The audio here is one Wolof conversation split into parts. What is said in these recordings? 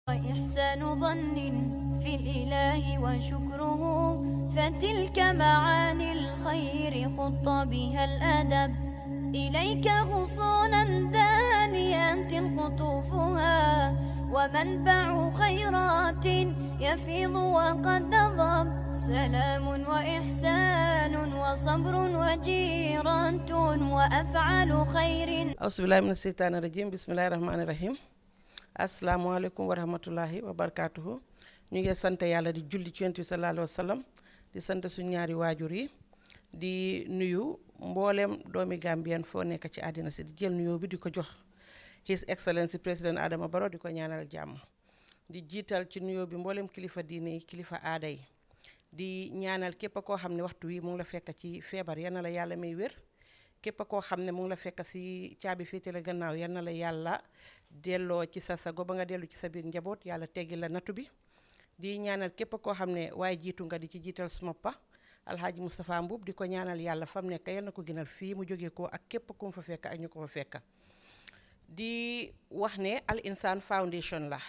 وإحسان ظن في الإله وشكره، فتلك معاني الخير خط بها الأدب. إليك غصونا دانيات قطوفها، ومنبع خيرات يفيض وقد نضب. سلام وإحسان وصبر وجيرة وأفعال خير. أعوذ بالله من الشيطان الرجيم بسم الله الرحمن الرحيم. asalaamaaleykum wa rahmatullahi wa barakaatuhu. ñu ngi sant yàlla di julli ci yonent bi sallallahu alayhi wa sallam di sant suñu ñaari waajur yi di nuyu mboolem doomi Gambien foo nekk ci àddina si di jël nuyoo bi di ko jox His Excellency président Adama Barrow di ko ñaanal jàmm. di jiital ci nuyoo bi mboolem kilifa diine yi kilifa aada yi di ñaanal képp koo xam ne waxtu wi mu ngi la fekk ci feebar yal na la yàlla may wér. képp koo xam ne mu ngi la fekk si caabi féete la gannaaw yal na la yàlla delloo ci sa sago ba nga dellu ci sa biir njaboot yàlla teggi la nattu bi. di ñaanal képp koo xam ne waaye jiitu nga di ci jiital suma pa Alhaji Moustapha Mbuub di ko ñaanal yàlla fam nekk yal na ko gënal fii mu jógee ko ak képp ku mu fa fekk ak ñu ko fa fekk. di wax ne Al Insaan Foundation la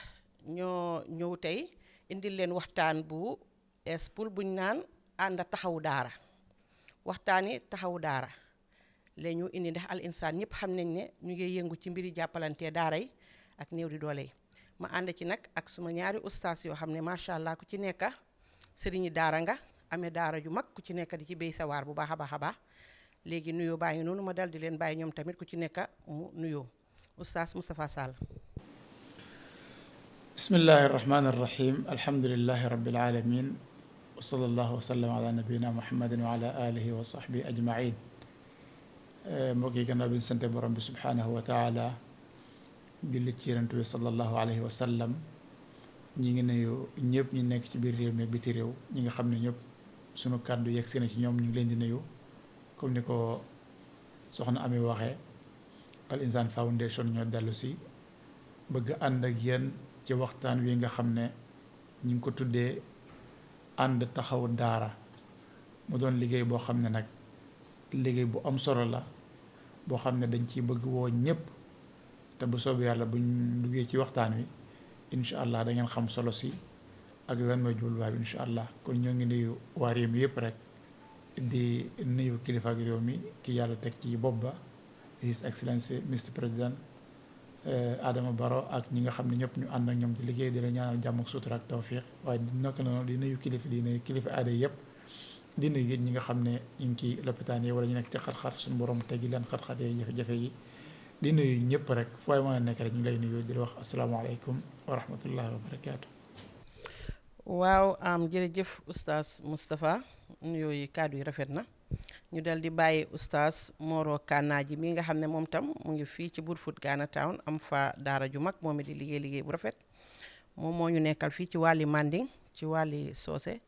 ñoo ñëw tey indil leen waxtaan bu espul buñ naan ànd taxawu daara waxtaani taxawu daara la ñu indi ndax Al Insaan ñëpp xam nañ ne ñu ngi yëngu ci mbiri jàppalante daara yi ak néew di doole yi ma ànd ci nag ak suma ñaari ustaas yoo xam ne macha allah ku ci nekk sëriñi daara nga amee daara ju mag ku ci nekk di ci béy sa waar bu baax a baax a baax léegi nuyoo baa ngi noonu ma dal di leen bàyyi ñoom tamit ku ci nekk mu nuyoo ustaas Moustapha Sall. bismillahi irrahmani irrahim alhamdulilahi rabbil alamin wa sallallahu wa sallam ala nabiyina muhammadin wa ala alihi wa sahbihi ajmain. mbokk yi gannaaw bi ñu sante borom bi subhaanahu wa taala julli ci yonent bi sallallahu alayhi wa sallam ñi ngi nuyu ñëpp ñi nekk ci biir réew mi biti réew ñi nga xam ne ñëpp sunu kàddu yegg si na ci ñoom ñu ngi leen di nuyu comme ni ko soxna Ami waxee Al Insaan Foundation ñoo dellu si bëgg ànd ak yéen ci waxtaan wi nga xam ne ñu ngi ko tuddee ànd taxaw daara mu doon liggéey boo xam ne nag liggéey bu am solo la boo xam ne dañ ciy bëgg woo ñëpp te bu soobee yàlla buñ duggee ci waxtaan wi incha allah da ngeen xam solo si ak lan mooy jubluwaay bi incha allah kon ñoo ngi nuyu waa réew mi yëpp rek di nuyu kilifa ak réew mi ki yàlla teg ci bopp ba His Excellency Mr President Adama Barrow ak ñi nga xam ne ñëpp ñu ànd ak ñoom ci liggéey di la ñaanal jàmm ak sutura ak tawfiq waaye naka noonu di nuyu kilifa di nuyu kilifa aada yëpp. di nuyu it ñi nga xam ne ñu ngi ci lopitaan yi wala ñu nekk ci xat-xat suñu borom teggi leen xat-xat yi jafe-jafe yi di nuyu ñëpp rek fooy mën a nekk rek ñu lay nuyu di la wax asalaamaaleykum wa rahmatullahi wa barakaatu. waaw jërëjëf oustaz Moustapha nuyoo yi kàddu yi rafet na ñu dal di bàyyi oustaz Moro Kannaaji mi nga xam ne moom tam mu ngi fii ci Brufut Ghana Town am fa daara ju mag moom it di liggéey bu rafet moom moo ñu nekkal fii ci wàlli Manding ci wàlli Soose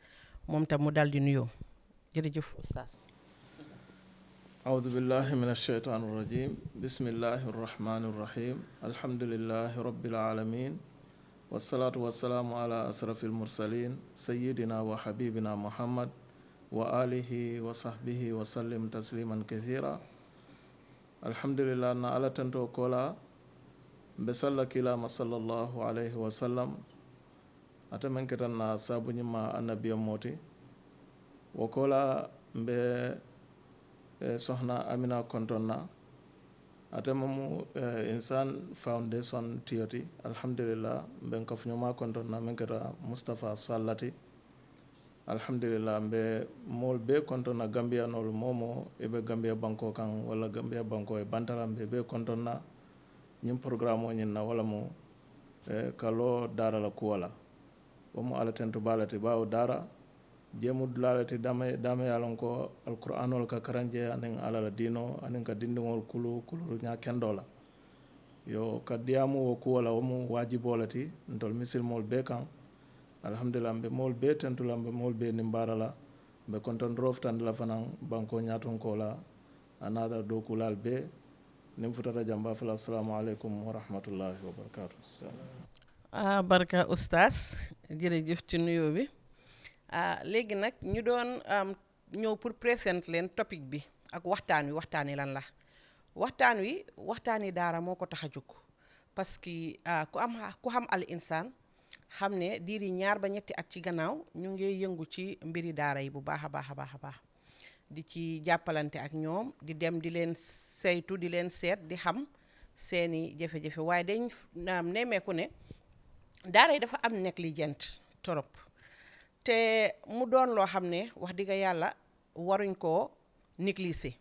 moom tam mu dal di nuyoo. jërëjëf ustaas. أعوذ بالله من الشيطان الرجيم بسم الله الرحمن الرحيم الحمد لله رب العالمين والصلاة والسلام على أشرف المرسلين سيدنا وحبيبنا محمد وآله وصحبه وسلم تسليما كثيرا الحمد لله أن على تنتو كولا بسلا كلام صلى الله عليه وسلم أتمنى كتنا سابني ما النبي موتي wokola mbe sohna Amina kontonna atemamu Insan Foundation tiyoti alhamdulillah mbe kafnyoma kontonna men kata Mustafa Sallati alhamdulillah mbe mol be kontonna Gambia nol momo ebe Gambia banko kan wala Gambia banko e bantala be kontonna nyim programme o nyinna wala mo kalo dara la kuwala womo ala tentu balati bawo dara jemu dulalati dame yalon ko alquranol ka karanje anen alala dino anen ka dindingol kulu nya kendola yo ka diamu wo kuwala womu wajibolati ndol misilmol be kan alhamdulillah be mol be tentula be mol be nimbarala be konton roftan la fanan banko nyaton ko la anada do kulal be nim futata jamba fala assalamu alaikum wa rahmatullahi wa barakatuh. barka ustaas jërëjëf ci nuyoo bi. léegi nag ñu doon ñëw pour présenter leen topic bi ak waxtaan wi lan la waxtaan wi waxtaani daara moo ko tax a jóg parce que ku xam Al Insaan xam ne diir yi 2 ba 3 at ci gannaaw ñu ngi yëngu ci mbiri daara yi bu baax a baax a baax a baax di ci jàppalante ak ñoom di dem di leen saytu di leen seet di xam seeni jafe-jafe waaye dañ nemmeeku ne daara yi dafa am négligence torop te mu doon loo xam ne wax dëgg yàlla waruñ koo négliger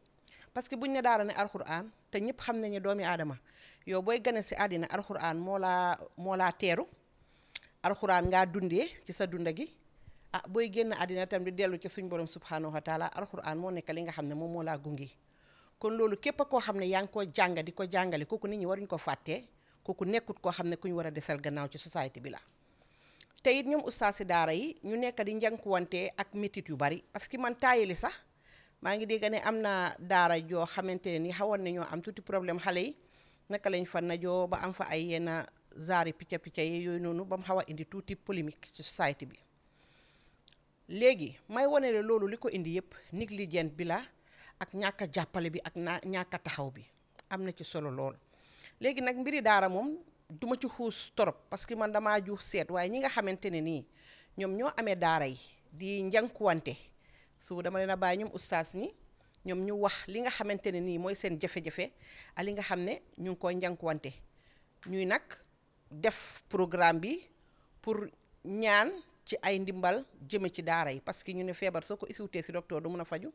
parce que buñ ne daara ne alxuraan te ñëpp xam nañu doomi aadama yow booy gane si àddina alxuraan moo laa teeru alxuraan ngaa dundee ci sa dunda gi booy génn àddina tam di dellu ci suñ borom subhanahu wa taala alxuraan moo nekk li nga xam ne moom moo laa gunge kon loolu képp koo xam ne yaa ngi ko jàng di ko jàngale kooku nit ñi waruñ ko fàttee kooku nekkut koo xam ne ku ñu war a desal gannaaw ci société bi la te it ñoom ustaasi daara yi ñu nekk di njànkuwante ak métit yu bari parce que man taayili sax maa ngi dégg ne am na daara joo xamante ne ni xawoon nañoo am tuuti problème xale yi naka lañ fa najoo ba am fa ay yenn zaari picca picca yi yooyu noonu ba mu xaw a indi tuuti polémique ci société bi léegi may wane ne loolu li ko indi yëpp négligence bi la ak ñàkk a jàppale bi ak ñàkk a taxaw bi am na ci solo lool léegi nag mbiri daara moom duma ci xuus torop parce que man damaa juux seet waaye ñi nga xamante ne nii ñoom ñoo amee daara yi di njànkuwante su dama leen a bàyyi ñoom ustaas ni ñoom ñu wax li nga xamante ne nii mooy seen jafe-jafe ak li nga xam ne ñu ngi koy njànkuwante ñuy nag def programme bi pour ñaan ci ay ndimbal jëme ci daara yi parce que ñu ne feebar soo ko isiwutee si docteur du mun a faju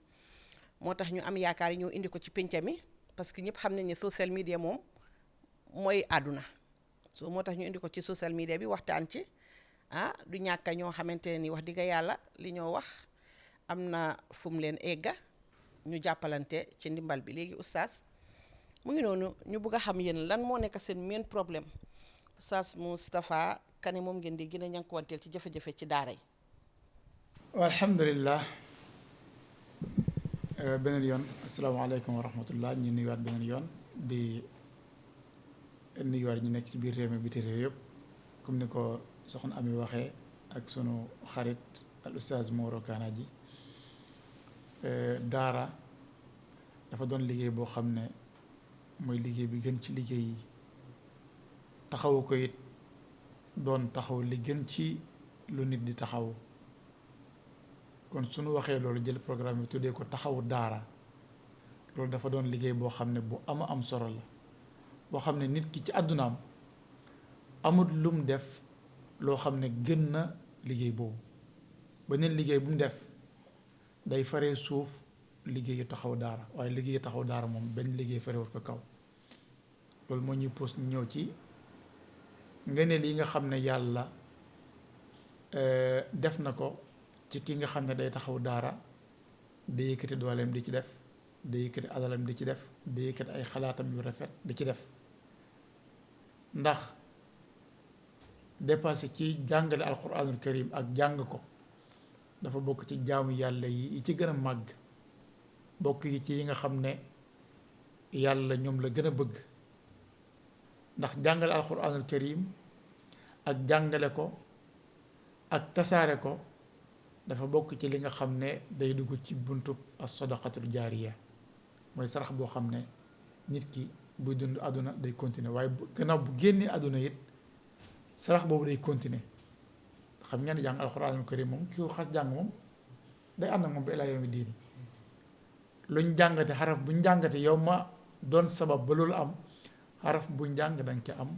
moo tax ñu am yaakaar yi ñoo indi ko ci pénc mi parce que ñëpp xam nañ ne social media moom mooy àdduna so moo tax ñu indi ko ci social media bi waxtaan ci du ñàkk ñoo xamante ne ni wax dëgg yàlla li ñoo wax am na fu mu leen egga ñu jàppalante ci ndimbal bi léegi oustaz mu ngi noonu ñu bëgg a xam yéen lan moo nekk seen main problème oustaz Moustapha Kane moom ngeen di gën a ñànkuwanteel ci jafe-jafe ci daara yi. alhamdulillah beneen yoon asalaamaaleykum wa rahmatullah ñu nuyuwaat beneen yoon di nuyuwaat ñu nekk ci biir réew mi biti réew yëpp comme ni ko soxna Ami waxee ak sunu xarit al oustaz Moro Kana ji daara dafa doon liggéey boo xam ne mooy liggéey bi gën ci liggéey yi taxawu ko it doon taxaw li gën ci lu nit di taxawu kon suñu waxee loolu jël programme bi tuddee ko taxawu daara loolu dafa doon liggéey boo xam ne bu am solo la boo xam ne nit ki ci àddunaam amul lum def loo xam ne gën na liggéey boobu beneen liggéey bu mu def day faree suuf liggéeyu taxaw daara waaye liggéeyu taxaw daara moom benn liggéey farewut ko kaw loolu moo ñuy pos ñëw ci ngëneel yi nga xam ne yàlla def na ko ci ki nga xam ne day taxaw daara day yëkkati dooleem di ci def day yëkkati alalam di ci def day yëkkati ay xalaatam yu rafet di ci def ndax dépassé ci jàngale alquranul karim ak jàng ko dafa bokk ci jaamu yàlla yi ci gën a màgg bokk yi ci yi nga xam ne yàlla ñoom la gën a bëgg ndax jàngale alquranul karim ak jàngale ko ak tasaare ko dafa bokk ci li nga xam ne day dugg ci buntu as-sadaqatul jaariya mooy sarax boo xam ne nit ki buy dund àdduna day continuer waaye gannaaw bu génnee àdduna it sarax boobu day continuer xam ngeen jàng alquranul karim moom ki ko xas jàng moom day ànd ak moom ba ilaa yawmi diin luñ jàngate xaraf buñ jàngate yow ma doon sabab ba loolu am xaraf buñ jàng danga ca am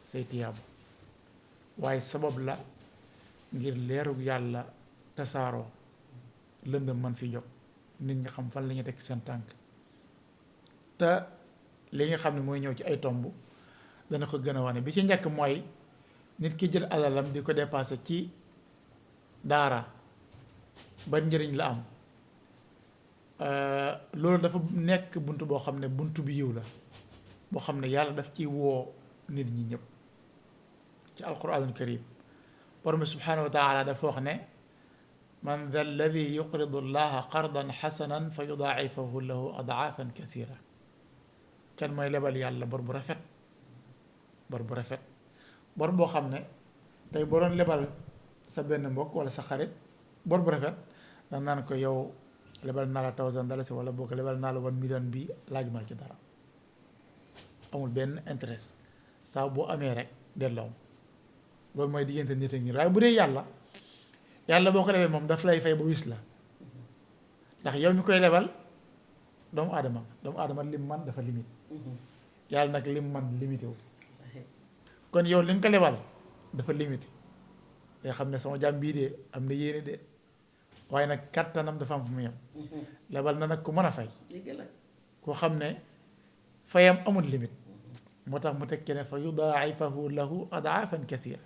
say tiyaaba waaye sabab la ngir leerug yàlla tasaaroo lëndëm man fi jóg nit ñi xam fan la ñu teg seen tànk te li nga xam ne mooy ñëw ci ay tomb dana ko gën a wane bi ci njëkk mooy nit ki jël alalam di ko dépassé ci daara ban njëriñ la am loolu dafa nekk bunt boo xam ne bunt bi yiw la boo xam ne yàlla daf ci woo nit ñi ñëpp ci alquranul karim borom bi subhanahu wa taala dafa wax ne man dha alladi yuqridu llaha qardan xasanan fa yudaacifahu lahu adaafan kathira kan mooy lebal yàlla bor bu rafet bor boo xam ne tey boo doon lebal sa benn mbokk wala sa xarit bor bu rafet da naan ko yow lebal naa la $1000 wala boo ko lebal naa la $1 million bi laaj ma ci dara amul benn intérêt saa boo amee rek delloo loolu mooy diggante nit ak nit. waaye bu dee yàlla boo ko defee moom daf lay fay ba wis la ndax yow mi koy lebal doomu aadama lim man dafa limite yàlla nag lim man limité wu kon yow li nga ko lebal dafa limité day xam ne sama jàmm bii de am na yéene de waaye nag kattanam dafa am fu mu yem lebal na nag ku mën a fay koo xam ne fayam amul limite moo tax mu tekki ne fa yudaa'ifahu lahu adaafan kasiira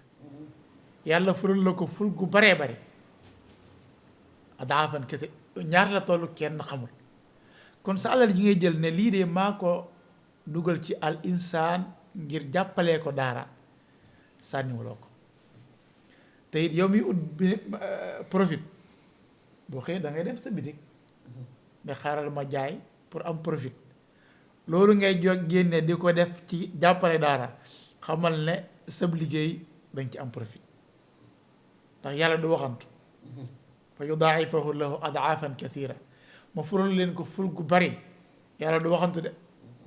yàlla fulal la ko ful gu baree bare adaafan kasiira ñaar la tollu kenn xamul kon sa alal yi ngay jël ne lii de maa ko dugal ci al insaan ngir jàppalee ko daara sànniwuloo ko te it yow mi ut bi profit boo xëyee da ngay def sa bitik mais xaaral ma jaay pour am profit loolu ngay jóg génne di ko def ci jàppale daara xamal ne sab liggéey dañ ci am profit ndax yàlla du waxantu fa yudaa'ifahu lahu adaafan kasiira ma fural leen ko ful gu bari yàlla du waxantu de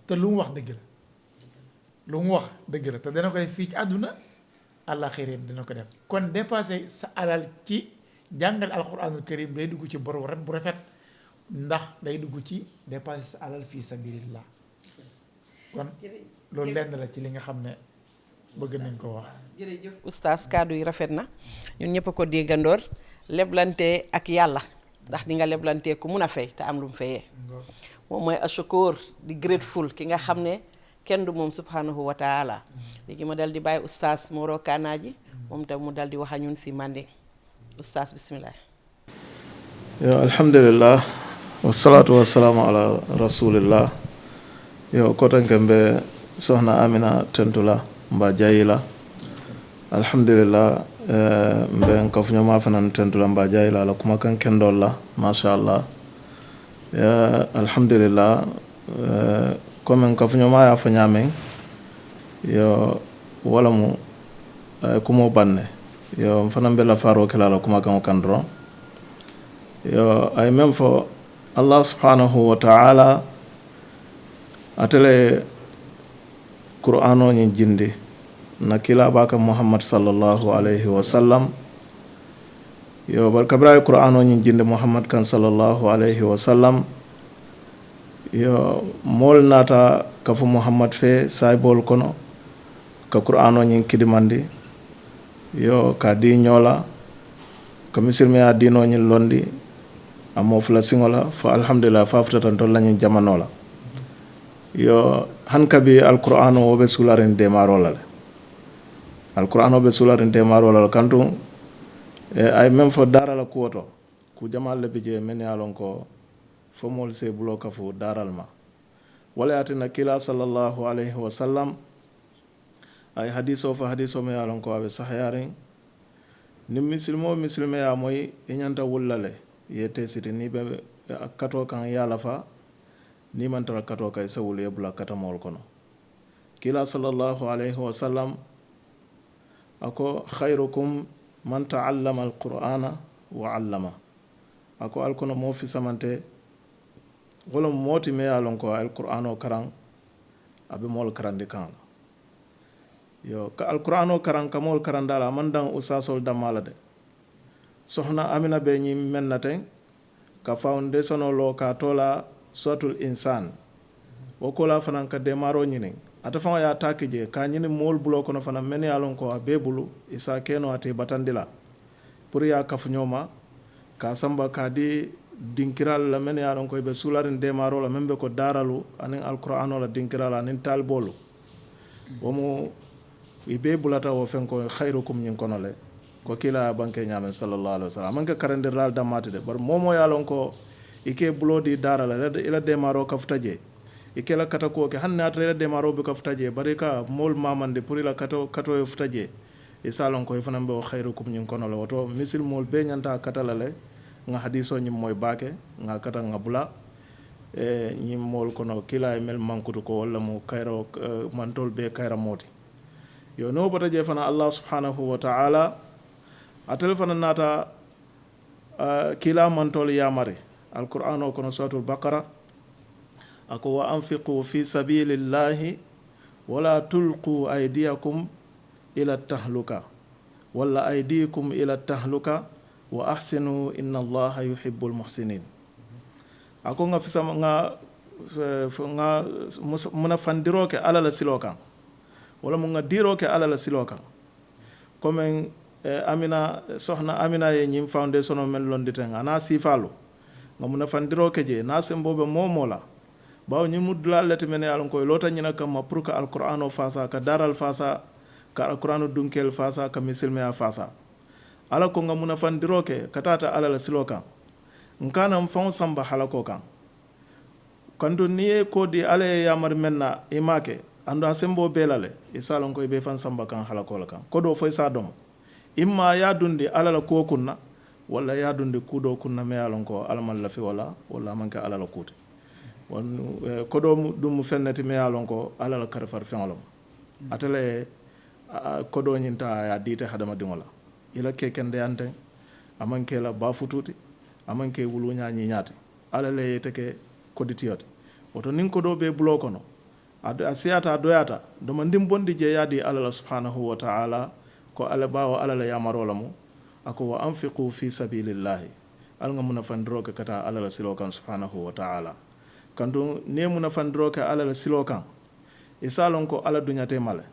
te lu mu wax dëgg la lu mu wax dëgg la te dana ko def fii ci àdduna àllaaxira dina ko def kon dépassé sa alal ci jàngal alquranul karim day dugg ci bor bu rafet ndax day dugg ci dépassé sa alal fii sabilillah kon loolu lenn la ci li nga xam ne bëgg nañ ko wax. jërëjëf oustaz kaddu yi rafet na ñun ñëpp a ko déggandoor leblante ak yàlla ndax di nga leblante ku mun a fay te am lu mu fayee moom mooy ashukur di grateful ki nga xam ne kenn du moom subhanahu wa taala léegi ma dal di bàyyi oustaz Moro Kanaaji moom tam mu dal di wax a ñun si Manding oustaz bismillah. yo alhamdulillah wassalatu wassalamu ala rasulillah yo kotanke mbe sohna Amina Tentula mba jayila alhamdulillah mbe kafuñoma fanan Tentula mba jayila la kuma kan kendol la mashallah alhamdulillah comme kafuñoma ya fo ñamen yo wala mu kumo banne yo fana be la faro kala la kuma kan kandro yo ay même fo Allah subhanahu wa ta'ala atele qur'ano ni jindi na kila baka Muhammad sallallahu alayhi wa sallam yo bar kabra qur'ano ni jindi Muhammad kan sallallahu alayhi wa sallam yo mol nata kafu Muhammad fe saybol kono ka qur'ano ni kidimandi yo ka di ñola ka misilme ya dino ni londi amo fula singola fa alhamdulillah fa futatan to lañu jamano la yo hankabi alqur'ano o be sularin de marola le alqur'ano be sularin de marola kantu ay même fo dara la kuoto ku jamal le bije men yalon ko fo mol se bulo ka fu daral ma wala atina kila sallallahu alayhi wa sallam ay hadiso me yalon ko abe sahayarin ni muslimo ya moy enyanta wullale yete siti ni be kato kan yala fa ni man tara kato kay sawul yebula kata mol kono kila sallallahu alayhi wa sallam ako khairukum man ta'allama alqur'ana wa 'allama ako alkono mo fi samante wala moti me yalon ko alqur'ano karan abe mol karandi kan yo ka alqur'ano karan ka mol karandala man dan usasol damala de sohna Amina be ñi mennaten ka foundation lo ka tola suratul insan o ko la fanan ka demaro ñini ata fa ya takije ka ñini mol bulo kono fana men ya lon ko be bulu isa keno ate batandila pour ya kaf ñoma ka samba ka di dinkiral la men ya lon ko be sularin demaro la membe ko daralu anin alqur'ano la dinkiral anin talbolu o mo ibe bulata wo fen ko khairukum ñin kono le ko kila banke ñamen sallallahu alaihi wasallam man ka karandir dal damate de bar momo yalon ko ike blodi dara la ila demaro kaftaje ike la kata ko ke hanna ila demaro be kaftaje bare ka mol mamande pour ila kato ftaje e salon ko fanam be khairukum ñin kono la woto misil mol be ñanta kata la le nga hadiso ñim moy baake nga kata nga bula e ñim mol kono kila e mel mankuto ko wala mo kayro mantol be kayra moti yo no bata je fana Allah subhanahu wa ta'ala atel fana nata kila mantol yamare alquran o kono suratul baqara ako wa anfiqu fi sabilillahi wala tulqu aydiyakum ila tahluka walla aydikum ila tahluka wa ahsinu inna allaha yuhibbul muhsinin ako nga fisama nga muna fandiro ke ala la silo kan wala mu nga diro ke ala la silo kan comme amina sohna amina ye ñim foundation o men londiten ana sifalu nga muna fandiro ke je na sembobe momola bawo ñi mudula lati men yalon koy lota ñina kam pour que alquran o fasa ka daral fasa ka alquran dunkel fasa ka misilme ya fasa ala ko nga muna fandiro ke katata ala la silo kan nkana mfon samba halako kan kandu niye ko di ala yamar menna imake ando asembo belale isalon ko be fan samba kan halako kan ko do foy sa dom imma ya dundi ala la ko kunna wala ya dundi kudo kunna me yalon ko almal la fi wala manka ala la kuti won ko do dum fennati me yalon ko ala la karfar fenolom atale ko do nyinta ya dite hadama dingola ila ke kende yante amanke la bafututi amanke wulunya nyinyati ala le teke koditiyote woto nin ko do be bulo kono asiyata doyata do man dim bondi je yadi ala subhanahu wa ta'ala ko ala bawo ala la yamarola mu ako wa anfiqu fi sabilillahi al nga muna fandro ka kata ala la silokan subhanahu wa ta'ala kandu ne muna fandro ka ala la silokan isalon ko ala dunyate male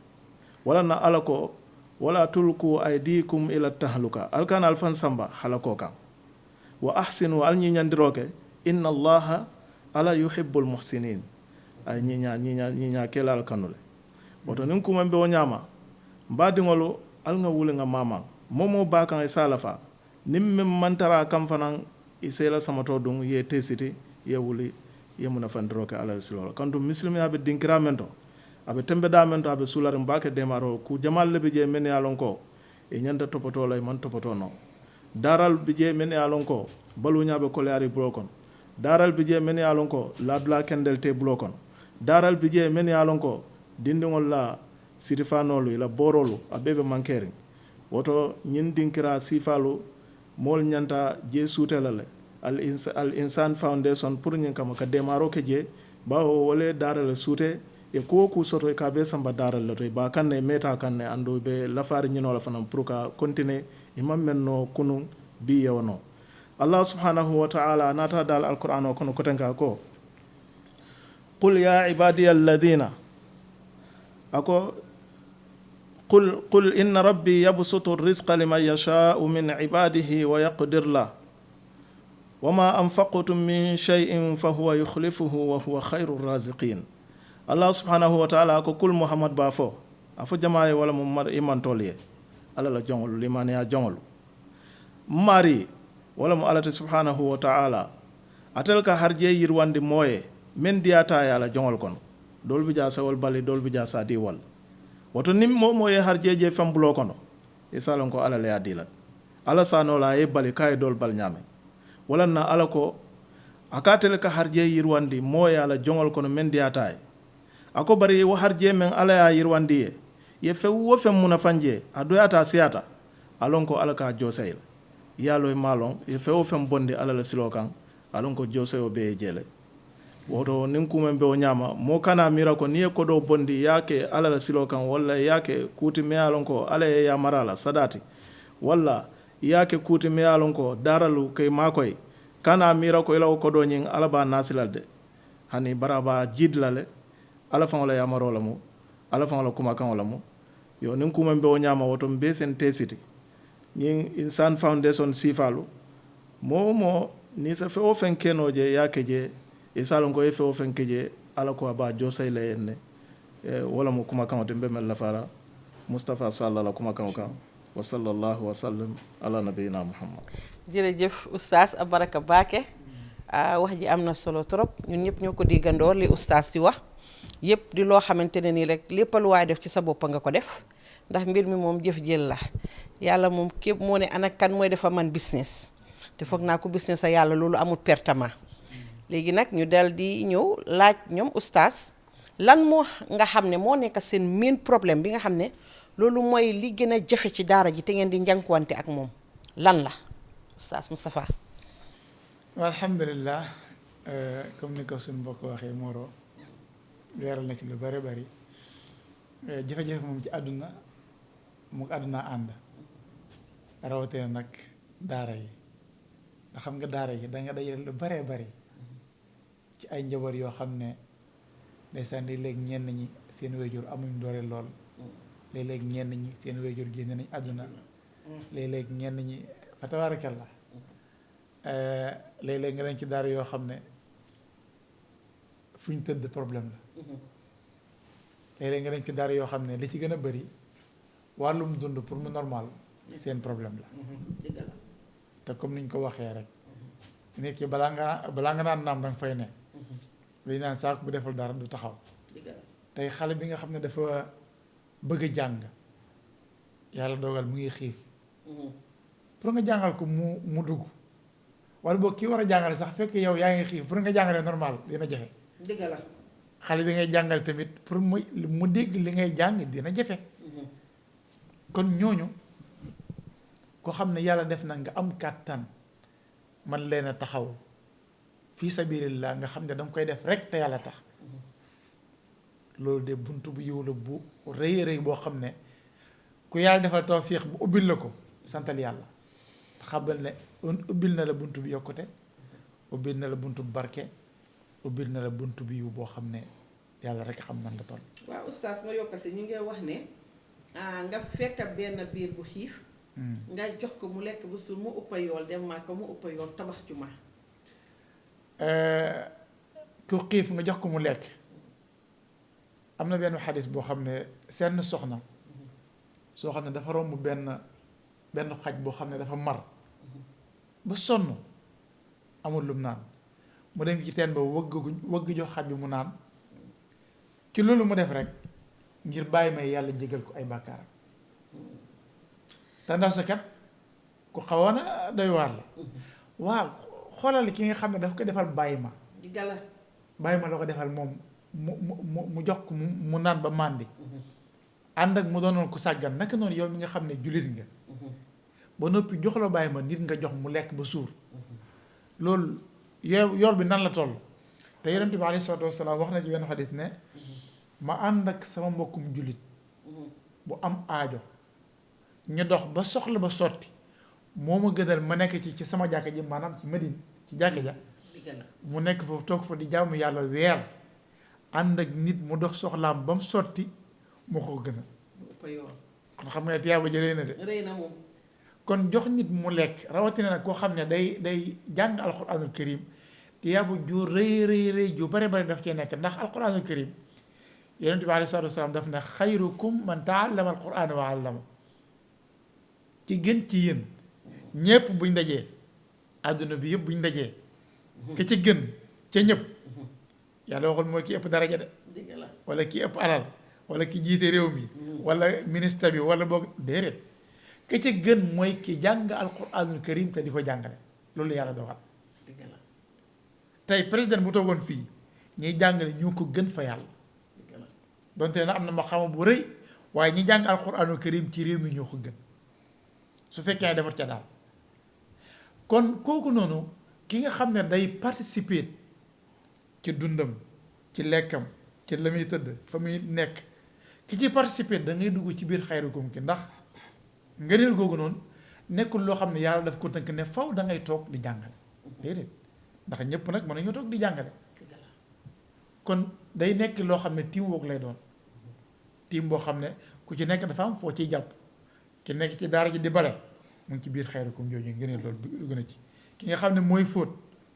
wala na ala ko wala tulku aydikum ila tahluka al kana al fan samba halako kan wa ahsinu al nyandiroke inna allaha ala yuhibbul muhsinin ay ñiña kelal kanule woto nin kuma be o ñama mbadiŋolu al ŋa wuli ŋa mama momo ba kaŋ i salafa nin meŋ mantara kam fanaŋ i sela samato duŋ ye tesiti ye wuli ye munafandiro ke ala silolo kantu misilimiya be dinkira men to abe tembe da men to abe sulariŋ ba ke demaro ku jamal le be je men ye lon ko e ñanta topoto la man topoto no daral be je men ye lon ko baluña be koleari bulo kono daral be je men ye lon ko ladula kendel te bulo kono daral bi je men yalon ko dindiŋol la sirifanolu ila borolu a bebe mankeri woto ñin dinkira sifalu mool ñanta je suutela le al insan foundation pour ñin kama ka demaro ke je bawo wole daral suute e ko ku soto ka be samba daral le to ba kanne meta kanne ando be lafari ñinola fanam pour ka continuer imam men no kunu bi yewno allah subhanahu wa ta'ala nata dal alquran o kono kotenka ko قل يا عبادي الذين قل إن ربي يبسط الرزق لمن يشاء من عباده ويقدر له وما أنفقتم من شيء فهو يخلفه وهو خير الرازقين الله سبحانه وتعالى كل محمد بافو أفو جماعي ولا ممر إيمان توليه على لا جونغلو لمن يا جونغلو ماري ولا مؤلت سبحانه وتعالى أتلك هرجي يروان دي مويه men diyata yala jongol kon dol bi ja sawol bali dol bi ja sa di wal woto nim mo ye harjeje fambulo kono e salon ko ala le adilat ala sano la e bali kay dol bal nyame wala na ala ko akatel ka harje yirwandi mo yala jongol kono men diyata ako bari wo harje men ala ya yirwandi ye fe wo fe muna fanje adoyata siata alon ko ala ka joseyl yalo e malon ye fe wo fe bonde ala la silokan alon ko joseyo be jele woto nin kumen be o ñama mo kana mira ko niye ko do bondi yake ala la silo kan walla yake kuti me alon ko ala e ya marala sadati walla yake kuti me alon ko daralu kay makoy kana mira ko ila ko do nyin ala ba nasilalde hani baraba jidlale ala fa wala ya marola mo ala fa wala kuma kan wala mo yo nin kumen be o ñama woto be sen tesiti nyin insan foundation sifalu mo ni sa fe o fen kenoje yake je isalon ko efe o fenkeje ala ko ba josay le yenne wala mo kuma kan de mbemel la fara mustafa sallallahu kuma kan wa sallallahu wa sallam ala nabiyina muhammad jërëjëf oustaz Abaraka Baake wax ji am na solo trop ñun ñëpp ñoo ko diggandoor li oustaz di wax yëpp di loo xamante ne nii rek lépp lu waay def ci sa bopp nga ko def ndax mbir mi moom jëf jël la yàlla moom képp moo ne ana kan mooy defa man business te foog naa ko business a yàlla loolu amul pertement léegi nag ñu dal di ñëw laaj ñoom oustaz lan moo nga xam ne moo nekk seen main problème bi nga xam ne loolu mooy li gën a jafe ci daara ji te ngeen di njànkuwante ak moom lan la oustaz Moustapha. alhamdulilah comme ni ko suñu mbokk waxee Moro leeral na ci lu bari jafe-jafe moom ci àdduna mu àdduna ànd rawatina nag daara yi ndax xam nga daara yi da nga dajale lu baree bari ci ay njaboot yoo xam ne ndeysaan léeg-léeg ñenn ñi seen wéjur amuñ doole lool léeg-léeg ñenn ñi seen wéjur génne nañ àdduna léeg-léeg ñenn ñi fa tabarakallah léeg-léeg nga leen ci daara yoo xam ne fu ñu tëdd problème la léeg-léeg nga leen ci daara yoo xam ne li ci gën a bari wàllum dund pour mu normal seen problème la te comme niñ ko waxee rek nit ki balaa nga naan naam danga fay ne li naan saako bu deful dara du taxaw tey xale bi nga xam ne dafa bëgg a jàng yàlla dogal mu ngi xiif pour nga jàngal ko mu dugg wala boog kii war a jàngale sax fekk yow yaa ngi xiif pour nga jàngalee normal dina jafe dëgg la xale bi ngay jàngal tamit pour mu dégg li ngay jàng dina jafe kon ñooñu ko xam ne yàlla def na nga am kàttan man leen a taxaw fii sabilillah nga xam ne danga koy def rek te yàlla tax loolu de bunt bu yiw la bu rëy rëy boo xam ne ku yàlla defal tawfiix bu ubbil la ko santal yàlla xamal ne ubbil na la bunt bi yokkute ubbil na la bunt bu barke ubbil na la bunt bi yiw boo xam ne yàlla rek xam nan la toll. waaw oustaz ma yokk si ñu ngi wax ne nga fekk benn biir bu xiif nga jox ko mu lekk bu suur mu uppa yool dem maa ko mu uppa yool tabax juma. ku xiif nga jox ko mu lekk am na benn xadis boo xam ne seen soxna soo xam ne dafa romb benn xaj boo xam ne dafa mar ba sonn amul lum naan mu dem ci teen ba wëgg jox xaj bi mu naan ci loolu mu def rek ngir bàyyi may yàlla jégal ko ay bàkkaaram te ndaw sa kat ku xawoon a doy waar la waaw xoolal ki nga xam ne daf ko defal bàyyi ma la ko defal moom mu jox ko mu naan ba màndi ànd ak mu doonoon ku sàggan naka noonu yow mi nga xam ne jullit nga ba noppi jox la bàyyi ma nit nga jox mu lekk ba suur loolu yool bi nan la toll te yonent bi alayhi salaatu wasalaam wax na ci benn xadis ne ma ànd ak sama mbokkum jullit bu am aajo ñu dox ba soxla ba sotti moo ma gënal ma nekk ci sama jàkka ji maanaam ci Madine ci jàkka ja mu nekk foofu toog fa di jaamu yàlla weer ànd ak nit mu dox soxlaam ba mu sotti moo ko gënal kon xam nga ne tiyaaba ja rëy na de kon jox nit mu lekk rawatina nag koo xam ne day jàng alquranul karim tiyaaba ju rëy ju bare bare daf cee nekk ndax alquranul karim yonent bi alayhi salaatu wasalaam daf ne xayrukum man taallama alquran wa allama ci gën ci yéen ñépp buñ dajee àdduna bi yëpp buñ dajee ke ci gën ca ñëpp yàlla waxul mooy ki ëpp daraja de wala ki ëpp alal wala ki jiite réew mi wala ministre bi wala boog déedéet ke ca gën mooy ki jàng alquranul karim te di ko jàngale loolu yàlla doxal tey président bu toogoon fii ñiy jàngale ñoo ko gën fa yàlla donte na am na ma xam bu rëy waaye ñi jàng alquranul karim ci réew mi ñoo ko gën su fekkee ne defar ca daal kon kooku noonu ki nga xam ne day participer ci dundam ci lekkam ci la muy tëdd fa muy nekk ki ci participer da ngay dugg ci biir xayrukum ki ndax ngëneel googu noonu nekkul loo xam ne yàlla daf ko tënk ne faw da ngay toog di jàngale déedéet ndax ñëpp nag mën nañoo toog di jàngale kon day nekk loo xam ne tiim woog lay doon tiim boo xam ne ku ci nekk dafa am foo ciy jàpp ki nekk ci daara ji di bale mu ngi ci biir xayrukum jooju ngeen loolu dugg na ci ki nga xam ne mooy fóot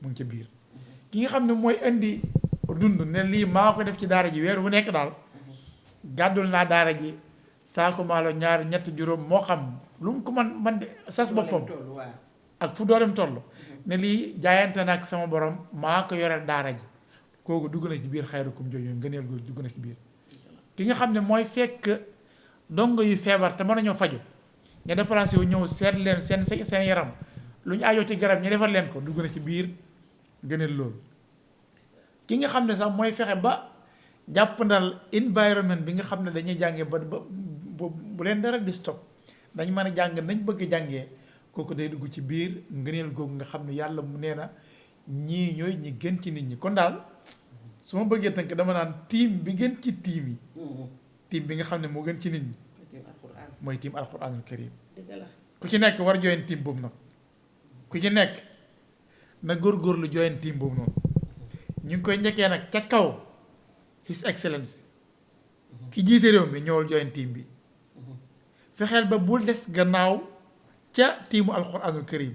mu ngi ci biir ki nga xam ne mooy indi dund ne lii maa ko def ci daara ji weer wu nekk daal gàddul naa daara ji saako maalo ñaar ñett juróom moo xam lu mu ko man de sas boppam ak fu dooleem toll ne lii jaayante na ak sama borom maa ko yoreel daara ji kooku dugg na ci biir xayrukum jooju ngëneel googu dugg na ci biir ki nga xam ne mooy fekk dongo yu feebar te mën nañoo faju ñu déplacé wu ñëw seet leen seen yaram lu ñu aajoo ci garab ñu defar leen ko dugg na ci biir ngëneel loolu ki nga xam ne sax mooy fexe ba jàppandal environnement bi nga xam ne dañuy jàngee ba bu leen dara di stop dañ mën a jàng nañ bëgg jàngee kooku day dugg ci biir ngëneel googu nga xam ne yàlla mu nee na ñii ñooy ñi gën ci nit ñi kon daal su ma bëggee tënk dama naan tiim bi gën ci tiim yi tiim bi nga xam ne moo gën ci nit ñi mooy tiim alquranul karim ku ku ci nekk war join team boobu nag ku ci nekk na góorgóorlu join team boobu noonu ñu ngi koy njëkkee nag ca kaw His Excellency ki jiite réew mi ñëwal join team bi fexeel ba bul des gannaaw ca tiimu alquranul karim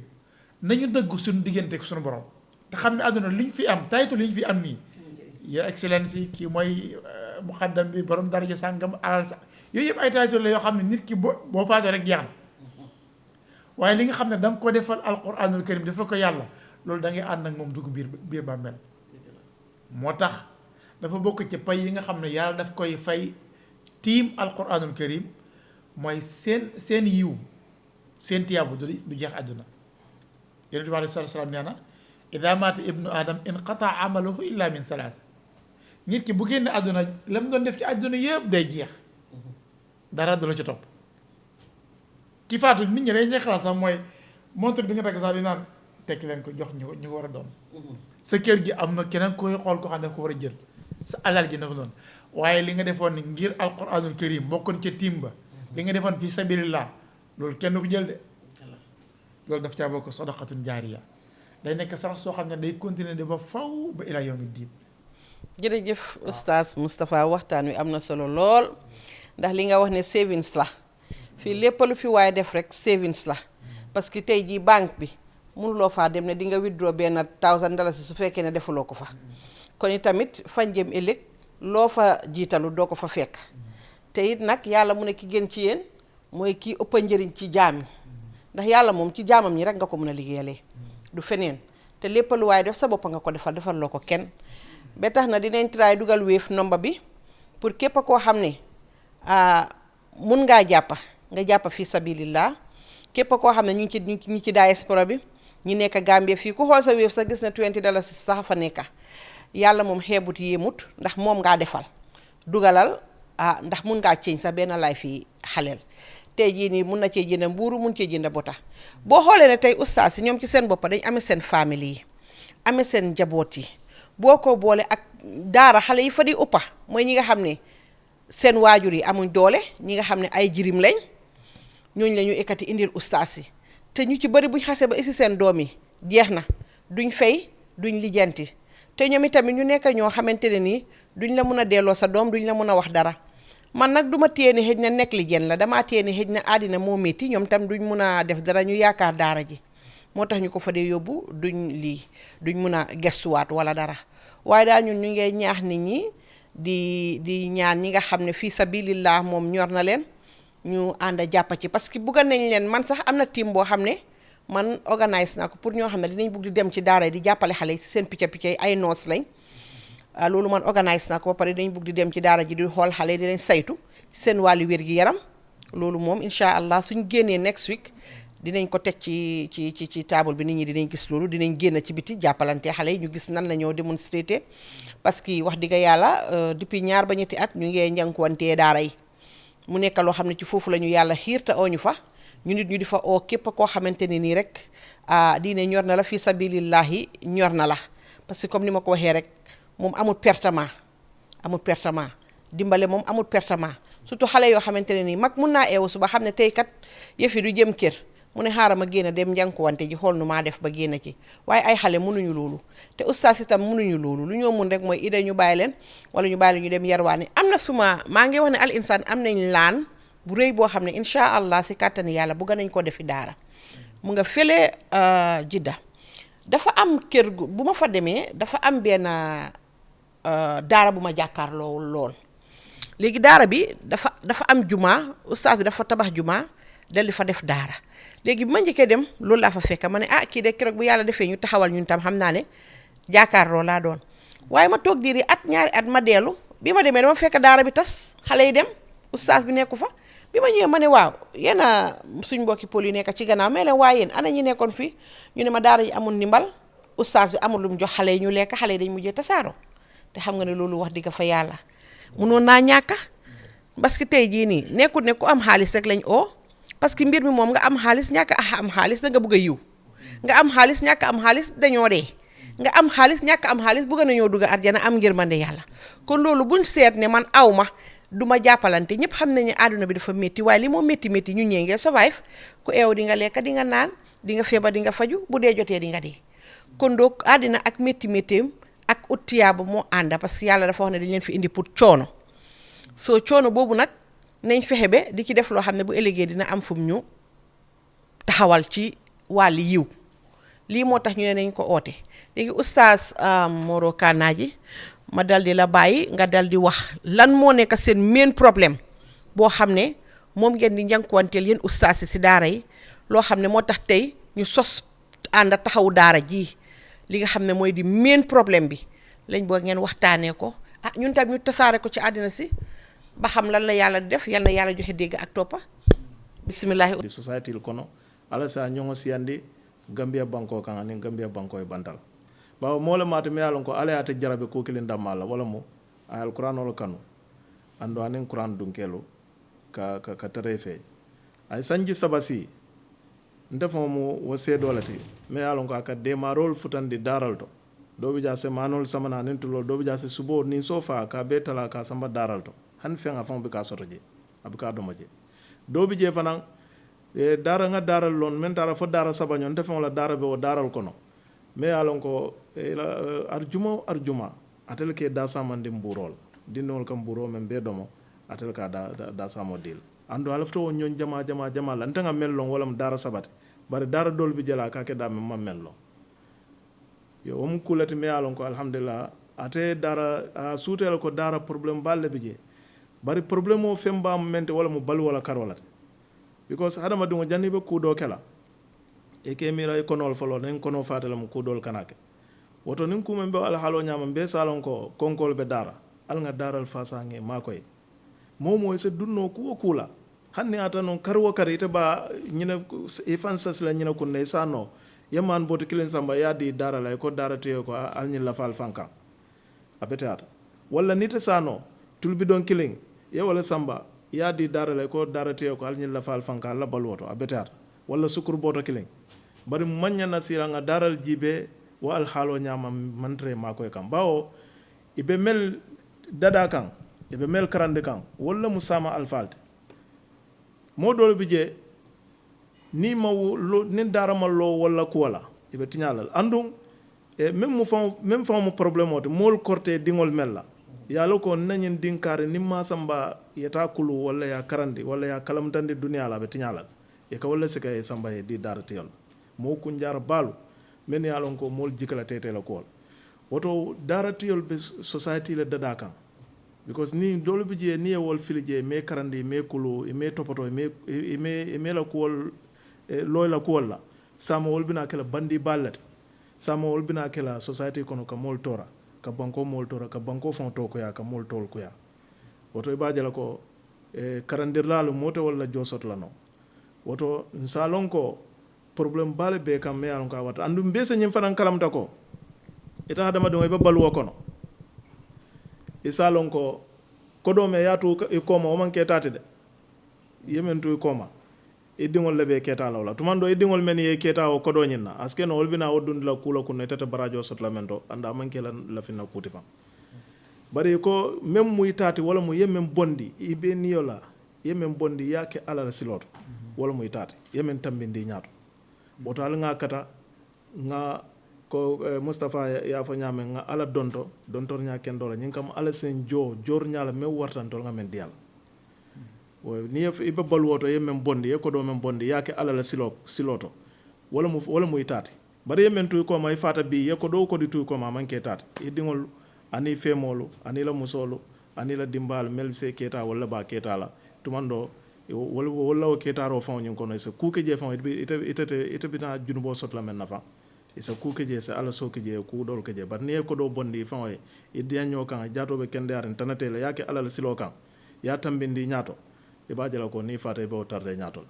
nañu dëgg suñu diggante ak suñu borom te xam ne àdduna li ñu fi am taytu li ñu fi am nii Your Excellency kii mooy muqaddam bi borom daraja sàngam alal sa yooyu yëpp ay taytu la yoo xam ne nit ki boo faatoo rek jeex na waaye li nga xam ne da nga ko defal alquranul karim defal ko yàlla loolu da ngay ànd ak moom dugg biir bàmmeel moo tax dafa bokk ci pay yi nga xam ne yàlla daf koy fay tiim alquranul karim mooy seen yiw seen tiyaabu du jeex àdduna yonent bi alayhi salaam nee na ida maata ibnu adam inqataa amaluhu illa min salaas nit ki bu génn àdduna la mu doon def ci àdduna yëpp day jeex dara du la ci topp ki faatu nit ñi day ñeexalal sax mooy montre bi nga takk sax di naan tekki leen ko jox ñu ko war a doon sa kër gi am na keneen koy xool ko xam ne ko war a jël sa alal ji naka noonu waaye li nga defoon ni ngir alquranul karim bokkoon ca tiim ba li nga defoon fi sabilillah loolu kenn ko jël de loolu daf caa bokk sadaqatun jaariya day nekk sarax soo xam ne day continuer de ba faw ba ilaa yawmi diin. jërëjëf oustaz Moustapha waxtaan wi am na solo lool ndax li nga wax ne savings la fii lépp lu fi waaye def rek savings la parce que tey jii banque bi mënuloo faa dem ne di nga withdraw benn $1000 su fekkee ne defuloo ko fa kon itamit fan jëm ëllëg loo fa jiitalu doo ko fa fekk te it nag yàlla mu ne ki gën ci yéen mooy kii ëpp njëriñ ci jaam yi ndax yàlla moom ci jaamam ñi rek nga ko mën a liggéeyalee du feneen te lépp lu waaye def sa bopp nga ko defal loo ko kenn ba tax na dinañ try dugal Wave number bi pour képp koo xam ne mun ngaa nga jàppa fii sabilillah képp koo xam ne ñu ngi ci diaspora bi ñu nekk Gambie fii ku xool sa Wave sa gis na $20 sax fa nekka yàlla moom xeebut yéemut ndax moom ngaa defal dugalal ndax mun ngaa ceeñ sa benn life yi xaleel tey jii nii mun na cee jënd mbuuru mun cee jënd bota boo xoolee ne tey ustaas yi ñoom ci seen boppa dañ amee seen famille yi amee seen njaboot yi boo ko boole ak daara xale yi fa di uppa mooy ñi nga xam ne seen waajur yi amuñ doole ñi nga xam ne ay jirim lañ ñooñu la ñu ekkati indil ustaas yi te ñu ci bëri buñ xasee ba isi seen doom yi jeex na duñ fay duñ lijjanti te ñoom itamit ñu nekk ñoo xamante ne nii duñ la mun a delloo sa doom duñ la mun a wax dara man nag duma téye ni xëj na négligence la damaa téye ni xëj na àddina moo métti ñoom tam duñ mun a def dara ñu yaakaar daara ji moo tax ñu ko fa dee yóbbu duñ mun a gestuwaat wala dara waaye daal ñun ñu ngee ñaax nit ñi di ñaan ñi nga xam ne fii sabilillah moom ñor na leen ñu ànd jàppa ci parce que bugga nañ leen man sax am na team boo xam ne man organise naa ko pour ñoo xam ne dinañ bugg di dem ci daara di jàppale xale yi ci seen picca yi ay noos lañ loolu man organise naa ko ba pare dañ bugg di dem ci daara ji di xool xale yi di leen saytu ci seen wàllu wér-gi-yaram loolu moom incha allah suñ génnee next week dinañ ko teg ci table bi nit ñi dinañ gis loolu dinañ génn ci biti jàppalante xale yi ñu gis nan la ñoo démonstrer parce que wax dëgg yàlla depuis 2 ba ñetti at ñu ngee njànkuwantee daara yi mu nekk loo xam ne ci foofu la ñu yàlla xiir te oo ñu fa ñu nit ñu di fa oo képp koo xamante ne nii rek diine ñor na la fii sabilillahi ñor na la parce que comme ni ma ko waxee rek moom amul pertement dimbale moom amul pertement surtout xale yoo xamante ne nii mag mun naa eewu suba xam ne tey kat yëf yi du jëm kër mu ne xaaral ma génn dem njànkuwante ji xool nu maa def ba génn ci waaye ay xale mënuñu loolu te ustaas itam mënuñu loolu lu ñoo mun rek mooy ida ñu bàyyi leen wala ñu bàyyi leen ñu dem yarwaani am na maa ngi wax ne al insaan am nañ laan bu rëy boo xam ne incha allah si kàttani yàlla bëgg nañ ko defi daara mu nga fële Jidda dafa am kër gu bu ma fa demee dafa am benn daara bu ma jàkkaarloo lool léegi daara bi dafa am juma ustaas bi dafa tabax juma dal di fa def daara léegi bi ma njëkkee dem loolu laa fa fekk ma ne kii de keroog bu yàlla defee ñu taxawal ñun tam xam naa ne jàkkaarloo laa doon waaye ma toog diiri at 2 at ma dellu bi ma demee dama fekk daara bi tas xale yi dem ustaas bi nekku fa bi ma ñëwee ma ne waaw yéen suñ mbokki pol yi nekk ci gannaaw mais leen waaye yéen ana ñi nekkoon fii ñu ne ma daara yi amul ndimbal ustaas bi amul lu mu jox xale yi ñu lekk xale yi dañ mujjee tasaaroo te xam nga ne loolu wax dëgg fa yàlla mënoon naa ñàkka parce que tey jii nii nekkul ne ku am xaalis rek lañ oo parce que mbir mi moom nga am xaalis ñàkk am xaalis da nga bëgg a yiw nga am xaalis ñàkk am xaalis dañoo dee nga am xaalis ñàkk am xaalis bëgg nañoo dugg arjana am ngërmande yàlla kon loolu buñ seet ne man aw ma du ma jàppalante ñëpp xam nañu àdduna bi dafa métti waaye li moo métti métti ñu ñee ngee survive ku eew di nga lekk di nga naan di nga feebar di nga faju bu dee jotee di nga dee kon donc àddina ak métti métteem ak ut tiyaaba moo ànda parce que yàlla dafa wax ne dañ leen fi indi pour coono soo coono boobu nag nañ fexe ba di ci def loo xam ne bu ëllëgee dina am fum ñu taxawal ci wàlli yiw lii moo tax ñu ne nañ ko oote léegi oustaz Moro Kanaji ma dal di la bàyyi nga dal di wax lan moo nekk seen main problème boo xam ne moom ngeen di njànkuwanteel yéen oustaz si daara yi loo xam ne moo tax tey ñu sos ànd taxawu daara ji li nga xam ne mooy di main problème bi lañ boo ngeen waxtaanee ko ñun tam ñu tasaare ko ci àddina si ba xam lan la yàlla di def yal na yàlla joxe dégg ak toppa bisimillahi di society kono ala sa ñongo siyandi Gambia banko kan ani Gambia banko e bantal bawo mole mate me alon ko ala ate jarabe ko kilin damala wala mo ay alquran wala kanu ando anen quran dunkelo ka tarefe ay sanji sabasi ndefo mo wo sedolati me alon ko aka demarol futandi daral to dobi ja se manol samana nen tulo dobi ja se subo ni sofa ka betala ka samba daral to han fenga fon be ka sotoje abuka do moje dobi je fanan dara nga daral lon men dara fo dara sabañon defon la dara be o daral kono me alon ko arjuma atel ke da samande mburol dinol kam buro men be domo atel ka da samo dil ando alafto won nyon jama lan tanga mellon wala dara sabate bare dara dol bi jela ka ke da men mello yo om kulati me alon ko alhamdulillah ate dara sutel ko dara problème balle bi je bari problème o femba mente wala mo bal wala karolate because adama dungo janni be kudo kala e ke mira e konol folo nen kono fatala mo kudol kanake woto nin kumen be ala halo nyama be salon ko konkol be dara al nga daral fasange makoy momo se dunno ku kula hanni ata non karwo karite ba nyina e fansas la nyina kunne sano yaman boto kilen samba yadi dara la ko dara te ko al nyi la fal fanka abete ata wala nite sano tulbi don kilen ye wala samba yadi dara la ko dara te ko al nyi la fal fanka la balwoto abete ata wala sukur boto kilen bari manya nasira nga daral jibe wa al halo nyama mantre makoy kam bawo ibe mel dada kan ibe mel karande kan wala musama al falte modol bije ni ma ni dara ma lo wala ko wala ibe tinyalal andum e même fam problème oto mol korte dingol mella yalo ko nanyin dinkare ni ma samba yeta kulu wala ya karande wala ya kalamtande dunya la be tinyalal e ka wala sika e samba e di dara tiyol mo ku njar balu men yalon ko mol jikala tete la ko woto dara tiyol be society le dada kan because ni dole bi je ni e wol filije me karande me kulu e me topoto e me la ko loy la ko la sama wol bina kala bandi ballati sama wol bina kala society kono ka mol tora ka banko mol tora ka banko fon to ko ya ka mol tol ko ya woto e bajala ko karandir lalu moto wala josot la no woto salon ko problème bale be kam me alon ka wata andum be se nyim fanan kalamta ko ita adama do e balu kono e salon ko kodo me yatu e koma o man ketati de yemen tu koma e dingol lebe keta lawla tumando e dingol men ye keta o kodo nyinna aske no wolbina wodun la kula kunne tata barajo sot lamento anda man kela la finna kuti fam bari ko mem muy tati wala mu yemen bondi ibe niyola yemen bondi yake ala la siloto wala muy tati yemen tambindi nyaato woto al nga kata nga ko Mustafa ya fa nyame nga ala dontor nya ken dola nyin kam ala sen jor nyala me wartan tol nga men dial o ni ibe bal woto yemen bondi e ko do men bondi yake ala la siloto wala mu itati bari yemen tu ko may fata bi ye ko do ko di tu ko ma man ke tati e dingol ani femolu ani la musolu ani la dimbal mel se keta wala ba keta la tumando wala o ketaro fon nyin kono se kuke je fon ite bina junubo sot la men nafa isa kuke je se ala soke je ku dol ke je bar ne ko do bondi fon e dianyo kan jato be kende aren tanatele yake ala silo kan ya tambindi nyato e ba jala ko ni fata be o tarde nyato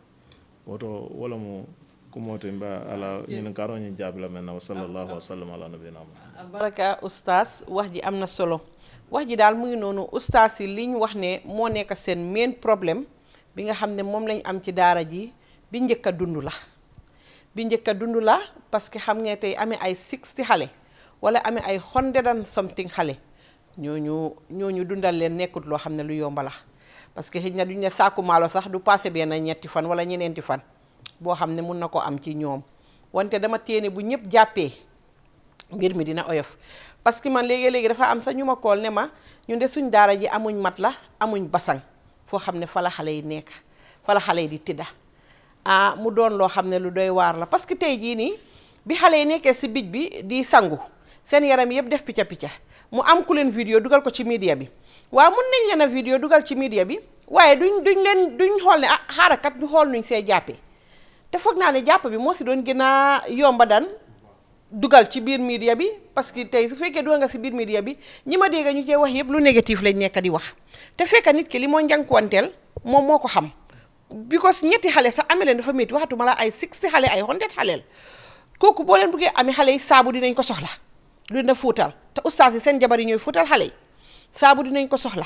woto wala mo kumote mba ala nyin karo nyin jabla men na sallallahu alaihi wasallam ala nabiyina baraka oustaz wax ji amna solo wax ji dal mu ngi nonu oustaz yi liñ wax ne mo nek sen main problème bi nga xam ne moom lañ am ci daara ji bi njëkk a dund la parce que xam nga tey amee ay 60 xale wala amee ay 100 and something xale ñooñu dundal leen nekkut loo xam ne lu yomba la parce que xëy na duñ ne saaku maalo sax du passé benn ñetti fan wala ñeneenti fan boo xam ne mun na ko am ci ñoom wante dama téene bu ñëpp jàppee mbir mi dina oyof parce que man léegi-léegi dafa am sax ñu ma kool ne ma ñun de suñ daara ji amuñ mat la amuñ basang foo xam ne fa la xale yi nekk fa la xale yi di tidda mu doon loo xam ne lu doy waar la parce que tey jii nii bi xale yi nekkee si bij bi di sangu seen yaram yëpp def picca picca mu am ku leen vidéo dugal ko ci media bi waaw mun nañ leen a vidéo dugal ci media bi waaye duñ xool ne xaarakat ñu xool nuñ see jàppee te foog naa ne jàpp bi moo si doon gën a yomba dan dugal ci biir media bi parce que tey su fekkee dugal nga si biir media bi ñi ma dégg ñu cee wax yëpp lu négatif lañ nekk di wax te fekk nit ki li moo njànkuwanteel moom moo ko xam because ñetti xale sax amee leen dafa métti waxatuma la ay 60 xale ay 100 xaleel kooku boo leen bëggee amee xale yi saabu dinañ ko soxla lu na fuutal te ustaas yi seen jabar yi ñooy fuutal xale yi saabu dinañ ko soxla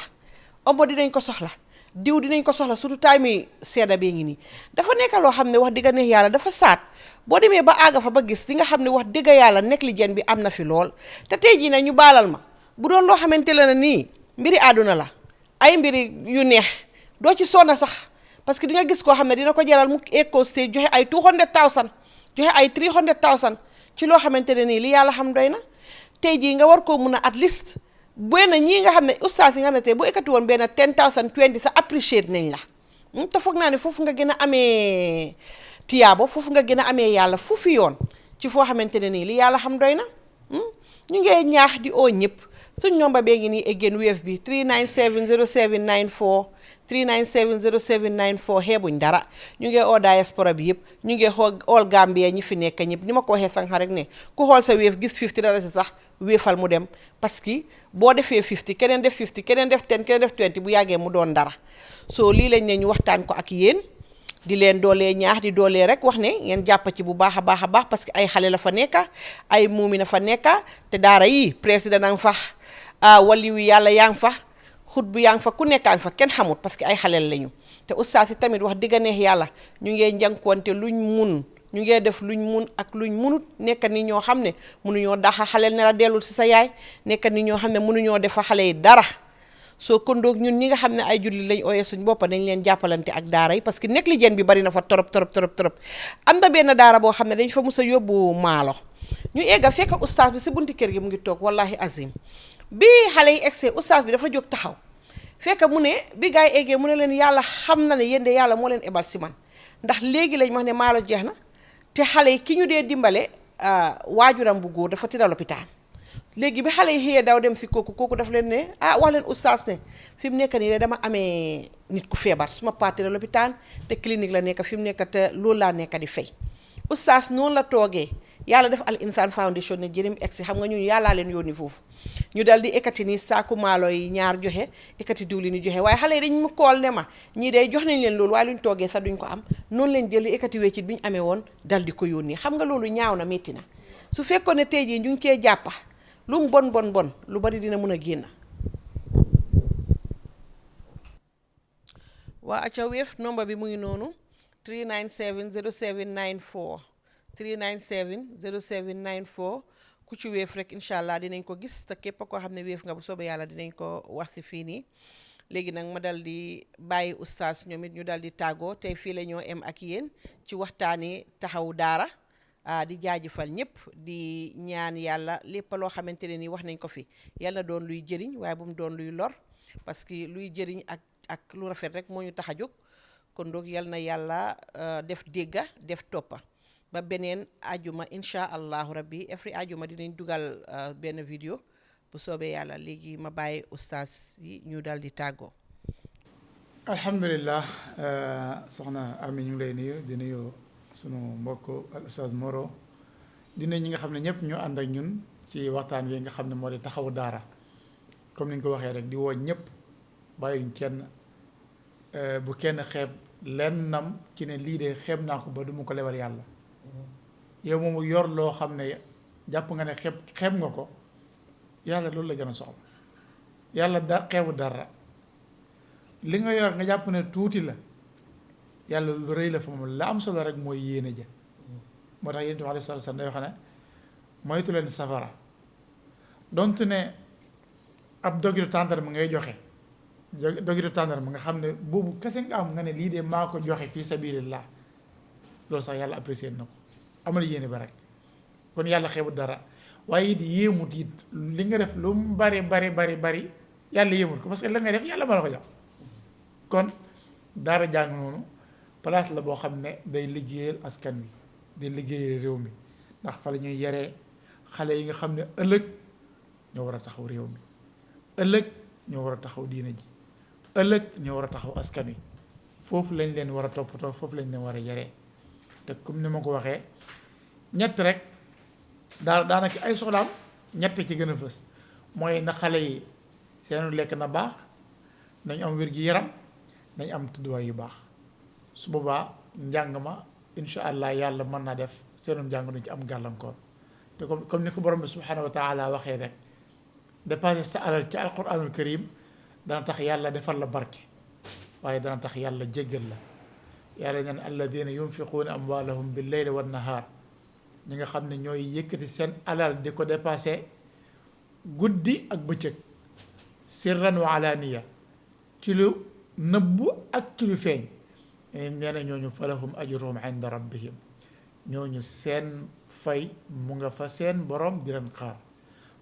omo dinañ ko soxla diw dinañ ko soxla surtout taay mi seeda bee ngi nii dafa nekk loo xam ne wax dëgg neex yàlla dafa saat boo demee ba àgga fa ba gis di nga xam ne wax dëgg yàlla négligence bi am na fi lool te tey jii nag ñu baalal ma bu doon loo xamante la nii mbiri àdduna la ay mbiri yu neex doo ci sonna sax parce que di nga gis koo xam ne dina ko jaral mu écosté joxe ay 200,000 joxe ay 300,000 ci loo xamante ne nii li yàlla xam doy na tey jii nga war koo mun a at least benn ñii nga xam ne ustaas yi nga xam ne tey bu ekkati woon benn 10,000 20 sa apprécier nañ la te foog naa ne foofu nga gën a amee tiyaabo foofu nga gën a amee yàlla foofu yoon ci foo xamante ne nii li yàlla xam doy na ñu ngee ñaax di oo ñëpp suñ nomba bee ngi nii again Wave bi 3970794 3970794 xeebuñ dara ñu ngi oo diaspora bi yëpp ñu ngi xool Gambia ñi fi nekk ñëpp ni ma ko waxee sànq rek ne ku xool sa Wave gis 50 dara si sax wéefal mu dem parce que boo defee 50 keneen def 50 keneen def 10 keneen def 20 bu yàggee mu doon dara soo lii lañ ne ñu waxtaan ko ak yéen di leen doolee ñaax di doolee rek wax ne ngeen jàpp ci bu baax a baax a baax parce que ay xale la fa nekka ay muumi na fa nekka te daara yi président a nga fa wali wi yàlla yaa ngi fa xut bu yaa ngi fa ku nekkaa ngi fa kenn xamut parce que ay xaleel lañu te ustaas yi tamit wax digga neex yàlla ñu ngee njànkuwante luñ mun ñu ngee def luñ mun ak luñ munut nekk ni ñoo xam ne mënuñoo daxa xaleel ne la dellul si sa yaay nekk ni ñoo xam ne mënuñoo defa xale yi dara soo kondoog ñun ñi nga xam ne ay julli lañ ooyee suñ boppa dañ leen jàppalante ak daara yi parce que négligence bi bari na fa torop am na benn daara boo xam ne dañ fa mus a yóbbu maalo ñu egga fekk ustaas bi si bunti kër gi mu ngi toog wallahi azim bi xale yi egsee ustaas bi dafa jóg taxaw fekk mu ne bi gaay yi eggee mu ne leen yàlla xam na ne yéen de yàlla moo leen ebal si man ndax léegi lañ wax ne maalo jeex na te xale yi ki ñu dee dimbale waajuram bu góor dafa tëdd lopitaan léegi bi xale yi xëyee daw dem si kooku daf leen ne wax leen ustaas ne fi mu nekk nii de dama amee nit ku feebar suma paate la lopitaan te clinique la nekk fi mu nekk te loolu laa nekk di fay ustaas noonu la toogee yàlla def Al Insaan Foundation ne jërëm egsi xam nga ñun yàllaa leen yónni foofu ñu dal di ekkati ni saaku maalo yi ñaar joxe ekkati diwli ni joxe waaye xale yi dañ mu kool ne ma ñii day jox nañ leen loolu waaye luñ toogee sax duñ ko am noonu leen jëli ekkati weccit bi ñu amee woon dal di ko yónni xam nga loolu ñaaw na métti na su fekkoon ne tey jii ñu ngi cee jàppa lu mu bon lu bari dina mën a génn. waa acca Wave nomba bi mu ngi noonu 3970794 3970794 ku ci Wave rek incha allah dinañ ko gis te képp koo xam ne Wave nga bu soobee yàlla dinañ ko wax si fii nii léegi nag ma dal di bàyyi ustaas ñoom it ñu dal di tàggoo tey fii la ñoo em ak yéen ci waxtaani taxawu daara di jaajëfal ñëpp di ñaan yàlla lépp loo xamante ne nii wax nañ ko fi yàlla doon luy jëriñ waaye bu mu doon luy lor parce que luy jëriñ ak lu rafet rek moo ñu tax a jóg kon donc yal na yàlla def dégga def toppa ba beneen ajuma incha allahu rabbi every ajuma dinañ dugal benn vidéo bu soobee yàlla léegi ma bàyyi ustaas yi ñu dal di tàggoo. alhamdulilah soxna Ami ñu ngi lay nuyu di nuyu sunu mbokk al ustaas Moro di nuyu ñi nga xam ne ñëpp ñu ànd ak ñun ci waxtaan wi nga xam ne moo di taxawu daara comme ni ñu ko waxee rek di woo ñëpp bàyyuñ kenn bu kenn xeeb lennam ci ne lii de xeeb naa ko ba du mu ko lebal yàlla yow moomu yor loo xam ne jàpp nga ne xeeb nga ko yàlla loolu la gën a soxla yàlla xeebu dara li nga yor nga jàpp ne tuuti la yàlla lu rëy la fa moom la am solo rek mooy yéene ja moo tax yéen tamit alayhi salaatu wa salaam day wax ne moytu leen safara donte ne ab dogitu tàndarma ngay joxe dogitu tàndarma nga xam ne boobu kese nga am nga ne lii de maa ko joxe fii sabilillah loolu sax yàlla apprécié na ko amal yéene ba rek kon yàlla xeebut dara waaye it yéemut it li nga def lu mu bari yàlla yéemut ko parce que la ngay def yàlla ma la ko jox kon daara jàng noonu place la boo xam ne day liggéeyal askan wi day liggéeyal réew mi ndax fa la ñuy yaree xale yi nga xam ne ëllëg ñoo war a taxaw réew mi ëllëg ñoo war a taxaw diina ji ëllëg ñoo war a taxaw askan wi foofu lañ leen war a toppatoo foofu lañ leen war a yaree te comme ni ma ko waxee ñett rek daanaka ay soxlaam ñett ci gën a fës mooy na xale yi seenu lekk na baax nañ am wér-gi-yaram nañ am tëdduwaay yu baax su boobaa njàng ma incha allah yàlla mën naa def seenu njàng duñ ci am gàllankoor te comme ni ko borom bi subhanahu wa taala waxee rek dépassé sa alal ci alquranul karim dana tax yàlla defal la barke waaye dana tax yàlla jéggal la yàlla neen alladina yunfiquuna amwaalahum bil leyli wan nahaar ñi nga xam ne ñooy yëkkati seen alal di ko dépassé guddi ak bëccëg sirran wa alaaniya ci lu nëbbu ak ci lu feeñ nee na ñooñu falahum ajruhum inda rabbihim ñooñu seen fay mu nga fa seen borom di leen xaar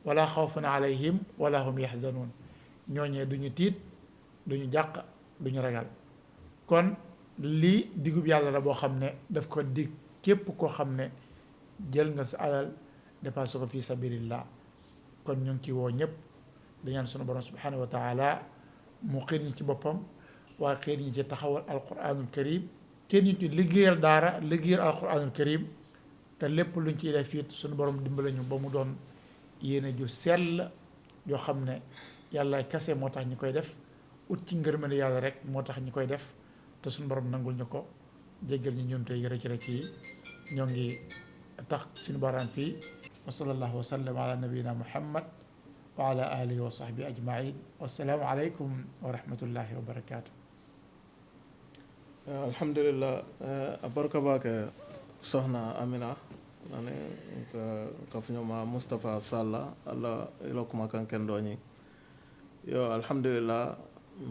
wala xawfun alayhim wala hum yaxzanuun ñooñee duñu tiit duñu jàq duñu ragal kon lii digub yàlla la boo xam ne daf ko dig képp koo xam ne jël nga sa alal dépassé ko fi sabilillah kon ñu ngi ci woo ñëpp di ñaan sunu borom subhanahu wa taala mu xiir ñi ci boppam waaye xiir ñi ci taxawal alquranul karim kenn ñu ci liggéeyal daara liggéeyal alquranul karim te lépp luñ ciy def it sunu borom dimbale ñu ba mu doon yéene ju sell yoo xam ne yàlla kese moo tax ñi koy def ut ci ngërmande yàlla rek moo tax ñi koy def te suñu borom nangul ñu ko jéggal ñi ñoom tey rëcc yi ñoo ngi tax suñu baaraam fii wa sallallahu wa sallam ala nabiyina muhammad wa ala alihi wa sahbihi ajmain wassalaamu aleykum wa rahmatullahi wa barakatuh. alhamdulillah a barka bake sohna amina nane kafuñoma moustapha salla allah ilo kuma kan ken doñi yo alhamdulillah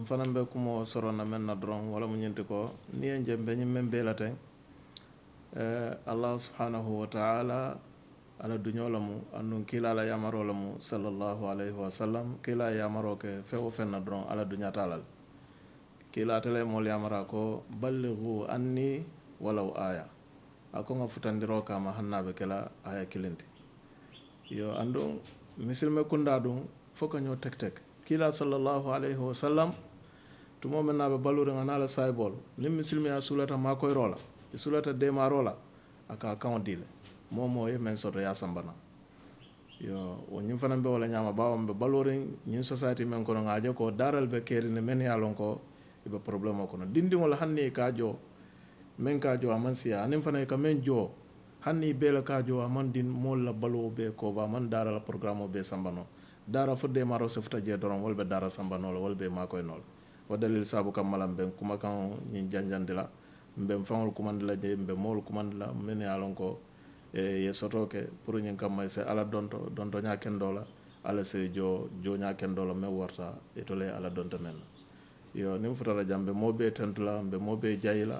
fanan be kumo sorona men na dron wala mu ñinti ko ni en jembe ñi men be la ten allah subhanahu wa ta'ala ala duñola mu andun kila la yamaro la mu sallallahu alayhi wa sallam kila yamaro ke fewo fenna dron ala duña talal kila tele mol yamara ko ballighu anni walaw aya ako nga futandiro kama hannabe kala aya kilindi yo andun misilme kunda dun foka ñoo tek kila sallallahu alayhi wa sallam tumo men naɓe ballude nga nala saybol nin misilmi a sulata makoy rola e sulata demarola aka kaŋo dile momo ye men soto ya sambana yo wo ñin fanan be wala ñama bawam be ballorin ñin society men kono ngaje ko daral be kerine men ya lon ko ibe problème o kono dindiŋol hanni ka jo men ka jo aman siya anin fana ka men jo hanni bela ka jo aman din mol la balo be ko ba man daral programme be sambano dara fo demaro se futa je doron wolbe dara sambano wolbe makoy nol o dalil sabu kam malam ben kuma kan ñin janjandila mbem fangol kumandila je mbe mol kumandila men ya lon ko ye soto ke pour ñin kam may se ala donto nya kendola ala se jo nya kendola me warta etole ala donto men yo nim futala jambe mobe tentula mbe mobe jayila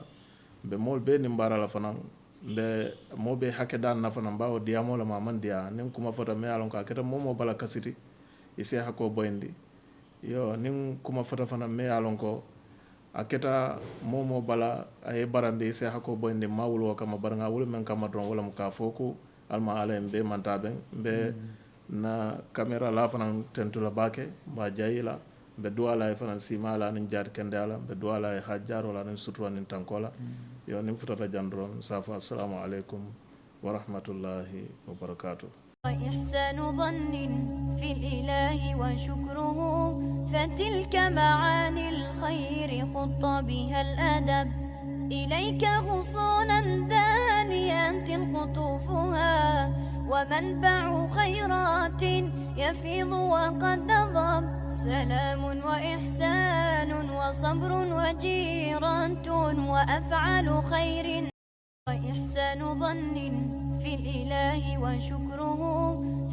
mbe mol be ni mbarala fanan mbe mobe hakke dan na fanan bawo diamo la man dia nim kuma fota me alon ka keta momo bala kasiti ise hako boyndi yo nim kuma fota fanan me alon ko aketa momo bala ay barande ise hako boyndi mawulo kama baranga wul men kama don wala ka foku alma ala mbe mantaben mbe na camera la fanan tentula bake ba jayila be duwala e fanan simala nin jaar kende ala be duwala e hajjar wala nin sutura nin tankola yo nin futata jandron safa assalamu alaikum wa rahmatullahi wa barakatuh. وإحسان ظن في الإله وشكره فتلك معاني الخير خط بها الأدب إليك غصونا دانيات قطوفها ومنبع خيرات يفيض وقد ضب سلام وإحسان وصبر وجيرة وأفعال خير وإحسان ظن في الإله وشكره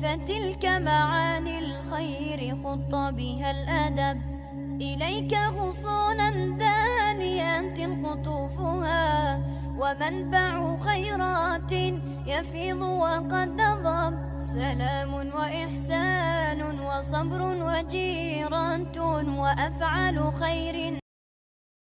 فتلك معاني الخير خط بها الأدب إليك غصونا دانيات قطوفها ومنبع خيرات يفيض وقد ضب. سلام وإحسان وصبر وجيران وأفعال خير